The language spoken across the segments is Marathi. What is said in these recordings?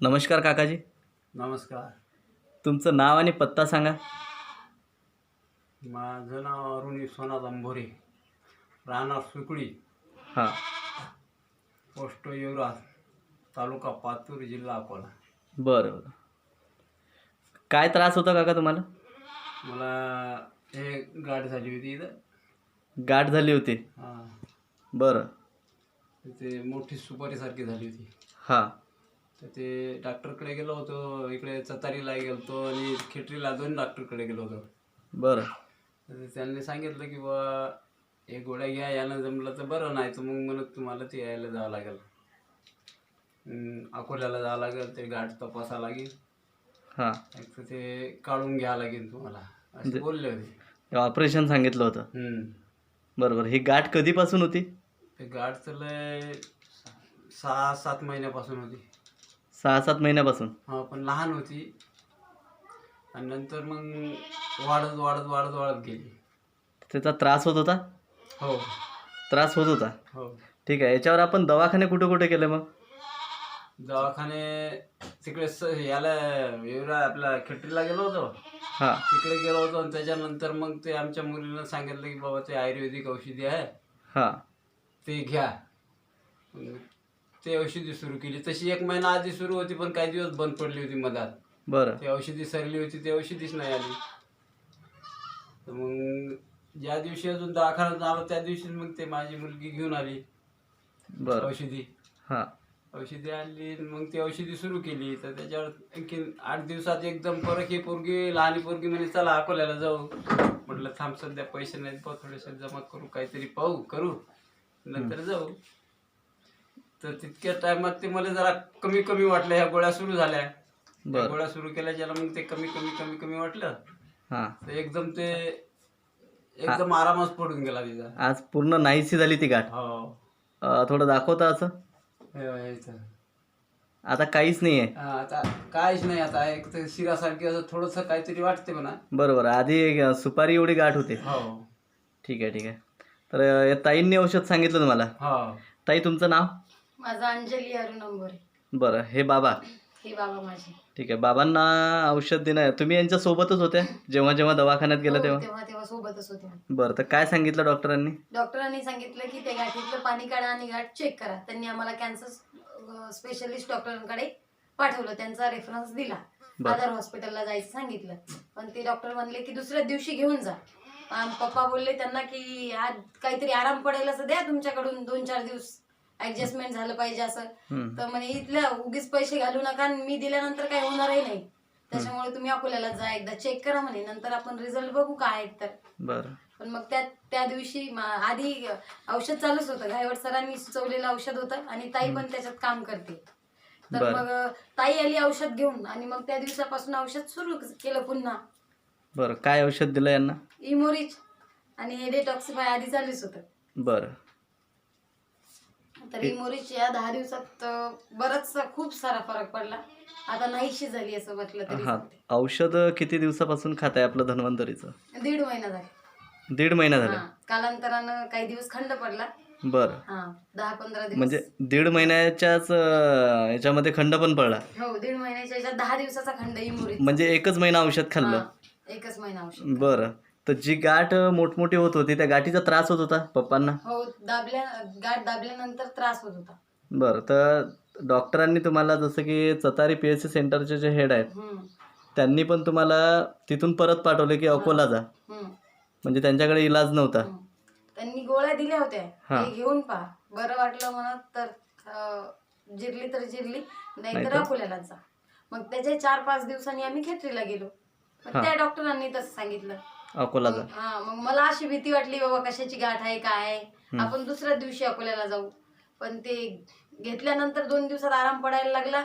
नमस्कार काकाजी. नमस्कार. तुमचं नाव आणि पत्ता सांगा. माझं नाव अरुण विश्वनाथ अंभोरे, राहणार सुकळी, हां. पोस्ट युवराज, तालुका पातूर, जिल्हा अकोला. बरं बरं. काय त्रास होता काका तुम्हाला? मला हे गाठ झाली होती इथं. गाठ झाली होती. हां, बरं. ते मोठी सुपारीसारखी झाली होती. हां. तर ते डॉक्टरकडे गेलो होतो, इकडे चतारीला गेलो होतो आणि खेटरीला 2 डॉक्टरकडे गेलो होतो. बरं. तर त्यांनी सांगितलं की बा हे गोळ्या घ्या, यानं जमलं तर बरं, नाही तर मग म्हणत तुम्हाला ते यायला जावं लागेल, अकोल्याला जावं लागेल, ते गाठ तपासावं लागेल, हां. एक तर ते काढून घ्यावं लागेल तुम्हाला, असे बोलले होते. ऑपरेशन सांगितलं होतं. बरं बरं. ही गाठ कधीपासून होती? ते गाठ तर लय 6-7 महिन्यापासून होती. 6-7 महिन्यापासून. हा, पण लहान होती आणि नंतर मग वाढत वाढत वाढत वाढत गेली. त्याचा त्रास होत होता? हो त्रास होत होता. हो. ठीक आहे. याच्यावर आपण दवाखाने कुठे कुठे केले मग? दवाखाने तिकडे याला आपल्या खेटरीला गेलो होतो, हां. तिकडे गेलो होतो आणि त्याच्यानंतर मग ते आमच्या मुलीनं सांगितलं की बाबा ते आयुर्वेदिक औषधी आहे, हां. ते घ्या. मग ते औषधी सुरू केली. तशी 1 महिना आधी सुरू होती, पण काही दिवस बंद पडली होती मधात. बरं. ती औषधी सरली होती, ती औषधीच नाही आली. तर मग ज्या दिवशी अजून दवाखान्यात झालं त्या दिवशी मग ते माझी मुलगी घेऊन आली बरं. औषधी. हां. औषधी आणली, मग ती औषधी सुरू केली. तर त्याच्यावर आणखी 8 दिवसात एकदम परत ही पोरगी, लहानी पोरगी म्हणे चला अकोल्याला जाऊ. म्हटलं थांब, सध्या पैसे नाहीत, पाहू थोडेसे जमा करू, काहीतरी पाहू करू, नंतर जाऊ. तर तितक्या टायमात ते मला जरा कमी कमी वाटलं. ह्या गोळ्या सुरू झाल्या. त्या गोळ्या सुरू केल्याच्या मग ते कमी कमी कमी कमी वाटलं. हां. तर एकदम आरामच पडून गेला तिचा. आज पूर्ण नाहीशी झाली ती गाठ. हो. थोडं दाखवता असं? यायचं. आता काहीच नाही आहे. आता काहीच नाही. आता एक तर शिरासारखी असं थोडंसं काहीतरी वाटते म्हणा. बरोबर. आधी सुपारी एवढी गाठ होते. हो ठीक आहे ठीक आहे. तर या ताईंनी औषध सांगितलं तुम्हाला. हो. ताई तुमचं नाव? माझं अंजली अरुण अंभोरे. बरं. हे बाबा? हे बाबा माझे. ठीक आहे. बाबांना औषध देणं, तुम्ही यांच्या सोबतच होत्या जेव्हा जेव्हा दवाखान्यात गेला हो, तेव्हा? तेव्हा सोबतच होते. बरं. तर काय सांगितलं डॉक्टरांनी? डॉक्टरांनी सांगितलं की त्या गाठीतलं पाणी काढा आणि गाठ चेक करा. त्यांनी आम्हाला कॅन्सर स्पेशलिस्ट डॉक्टरांकडे पाठवलं, त्यांचा रेफरन्स दिला. आधार हॉस्पिटलला जायचं सांगितलं, पण ते डॉक्टर म्हणले की दुसऱ्या दिवशी घेऊन जा. पप्पा बोलले त्यांना की आज काहीतरी आराम पडेल असं द्या तुमच्याकडून, 2-4 दिवस ऍडजस्टमेंट झालं पाहिजे असं. तर म्हणे इथल्या उगीच पैसे घालू नका, मी दिल्यानंतर काही होणारही नाही, त्याच्यामुळे तुम्ही अकोल्याला जा, एकदा चेक करा म्हणे, नंतर आपण रिझल्ट बघू काय आहेत तर. बरं. पण मग त्या दिवशी आधी औषध चालूच होतं, गायवड सरांनी सुचवलेलं औषध होतं आणि ताई पण त्याच्यात काम करते. तर मग ताई आली औषध घेऊन आणि मग त्या दिवसापासून औषध सुरू केलं पुन्हा. बरं. काय औषध दिलं यांना? इमोरिच आणि डिटॉक्सिफाय आधी चालूच होतं. बरं. तर इमोरिच या 10 दिवसात बराचसा खूप सारा फरक पडला. आता नाहीशी झाली असं म्हटलं तरी. हां. औषध किती दिवसापासून खात आहे आपलं धन्वंतरीचं? 1.5 महिना झाला. 1.5 महिना झाला. कालांतरानं काही दिवस खंड पडला. बरं. 10-15 दिवस. म्हणजे 1.5 महिन्याच्याच याच्यामध्ये खंड पण पडला? हो, 1.5 महिन्याच्या याच्यात 10 दिवसाचा खंड इमोरिच. म्हणजे एकच महिना औषध खाल्लं? एकच महिना औषध. बरं. तर जी गाठ मोठमोठी होत होती त्या गाठीचा त्रास होत होता पप्पांना? हो, गाठ दाबल्यानंतर त्रास होत होता. बरं. तर डॉक्टरांनी तुम्हाला, जसं की चतारी PHC सेंटरचे जे हेड आहेत, त्यांनी पण तुम्हाला तिथून परत पाठवले की अकोला जा, म्हणजे त्यांच्याकडे इलाज नव्हता? त्यांनी गोळ्या दिल्या होत्या, ते घेऊन पहा, बरं वाटलं म्हणत तर जिरली तर जिरली, नाहीतर अकोल्याला जा. मग त्याच्या 4-5 दिवसांनी आम्ही खेत्रीला गेलो. त्या डॉक्टरांनी तसं सांगितलं, अकोला जा. मग मला अशी भीती वाटली, बाबा कशाची गाठ आहे काय आहे, आपण दुसऱ्या दिवशी अकोल्याला जाऊ. पण ते घेतल्यानंतर 2 दिवसात आराम पडायला लागला.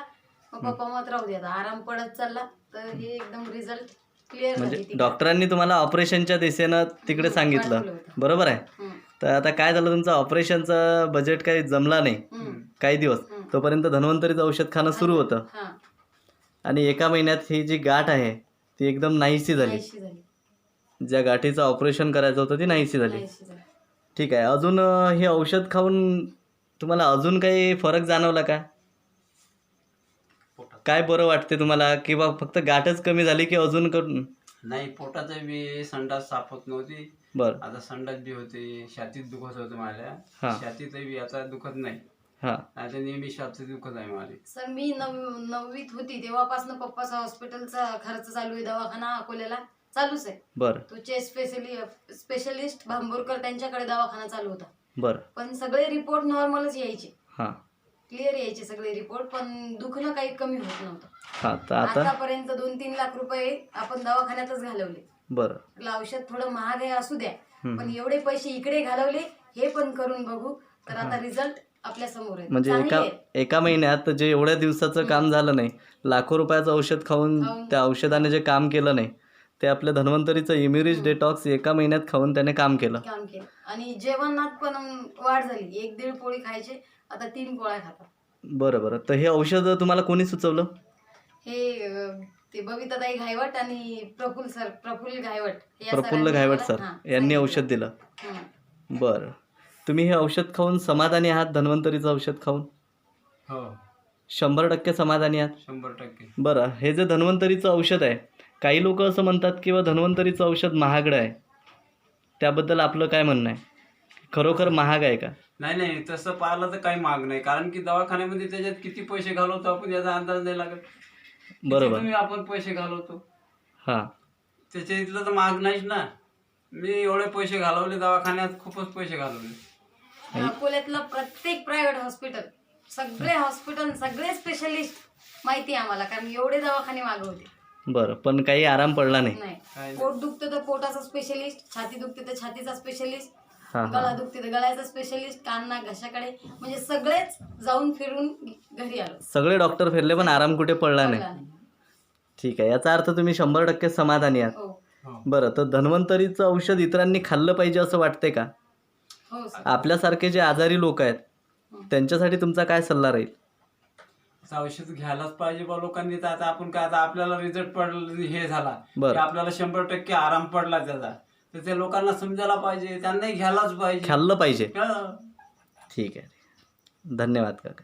मग पप्पा मत राहू दे, आता आराम पडत चालला. तर हे एकदम रिझल्ट क्लिअर झाली. म्हणजे डॉक्टरांनी तुम्हाला ऑपरेशनच्या दिशेनं तिकडे सांगितलं, बरोबर आहे? तर आता काय झालं, तुमचं ऑपरेशनचं बजेट काही जमला नाही काही दिवस, तोपर्यंत धन्वंतरीचं औषध खाणं सुरू होतं आणि 1 महिन्यात ही जी गाठ आहे ती एकदम नाहीशी झाली. ज्या गाठीचं ऑपरेशन करायचं होतं ती नाहीशी झाली. ठीक आहे. अजून हे औषध खाऊन तुम्हाला अजून काही फरक जाणवला का? पोटात. काय बरं वाटते तुम्हाला, किंवा फक्त गाठच कमी झाली की अजून नाही, पोटाचं बी संडास साफ होत नव्हती, बरं. आता संडास बी होते, छातीत दुखत होतं माझ्या, हा. छातीतही बी आता दुखत नाही, हां आता नेहमी छातीत दुखत आहे माझी. सर मी 9वीत होती तेव्हापासून पप्पाचा हॉस्पिटलचा खर्च चालू आहे, दवाखाना अकोल्याला चालूच आहे. बरं तो चेस्ट स्पेशलिस्ट भांबुरकर त्यांच्याकडे दवाखाना चालू होता, बरं. पण सगळे रिपोर्ट नॉर्मलच यायचे, हां क्लिअर यायचे सगळे रिपोर्ट, पण दुखणं काही कमी होत नव्हतं. हां तर आता आतापर्यंत 2-3 लाख रुपये आपण दवाखान्यातच घालवले. बरं. आपलं औषध थोडं महाग आहे असू द्या, हम्म. पण एवढे पैसे इकडे घालवले हे पण करून बघू, तर आता रिझल्ट आपल्या समोर आहे, म्हणजे चांगले एका आहेत. एका महिन्यात जे एवढ्या दिवसाचं काम झालं नाही, लाखो रुपयाचं औषध खाऊन त्या औषधाने जे काम केलं नाही, ते आपल्या धन्वंतरीचं इम्युनिटी डिटॉक्स एका महिन्यात खाऊन त्याने काम केलं. काम केलं. आणि जेवणात पण वाढ झाली, 1-1.5 पोळी खायचे, आता 3 पोळ्या खातात. बरं बरं. तर हे औषध तुम्हाला कोणी सुचवलं? हे ते बबिताताई घायवट आणि प्रफुल्ल घायवट या प्रफुल्ल सरांनी घायवट मला- सर हां, यांनी सांगितलं. औषध दिलं. हं. बरं. तुम्ही हे औषध खाऊन समाधानी आहात? धन्वंतरीचं औषध खाऊन हो, 100% समाधानी आहात? 100%. बरं. हे जे धन्वंतरीचं औषध आहे, काही लोक असं म्हणतात की धन्वंतरीचं औषध महागडं आहे, त्याबद्दल आपलं काय म्हणणं आहे? खरोखर महाग आहे का? नाही नाही, तसं पाहिलं तर काही महाग नाही, कारण की दवाखान्यामध्ये त्याच्यात किती पैसे घालवतो आपण याचा अंदाज नाही लागत. किती बरोबर. तुम्ही आपण पैसे घालवतो, हां त्याच्या इथलं तर महाग नाहीच ना. मी एवढे पैसे घालवले दवाखान्यात, खूपच पैसे घालवले. अकोल्यातलं प्रत्येक प्रायव्हेट हॉस्पिटल, सगळे हॉस्पिटल, सगळे स्पेशलिस्ट माहिती आहे आम्हाला, कारण एवढे दवाखाने मागे होते. बरं. पण काही आराम पडला नाही? नाही, काय पोट दुखतं तर पोटाचा स्पेशलिस्ट, छाती दुखते तर छातीचा स्पेशलिस्ट, हां गळा हां. दुखते तर गळ्याचा स्पेशलिस्ट, कान नाक घशाकडे, म्हणजे सगळेच जाऊन फिरून घरी आलो. सगळे डॉक्टर फिरले पण आराम कुठे पडला नाही. कळलं नाही. ठीक आहे. याचा अर्थ तुम्ही 100% समाधानी आहात. हो हो. बरं. तर धन्वंतरीचं औषध इतरांनी खाल्लं पाहिजे असं वाटते का? हो सर. आपल्यासारखे जे आजारी लोक आहेत त्यांच्यासाठी तुमचा काय सल्ला राहील? असं औषध घ्यायलाच पाहिजे बा लोकांनी. तर आता आपण काय, आता आपल्याला रिझल्ट पडला, हे झाला बरं. की आपल्याला 100% आराम पडला त्याचा, तर त्या लोकांना समजायला पाहिजे, त्यांनाही घ्यायलाच पाहिजे. खाल्लं पाहिजे. हा. ठीक आहे. धन्यवाद काका.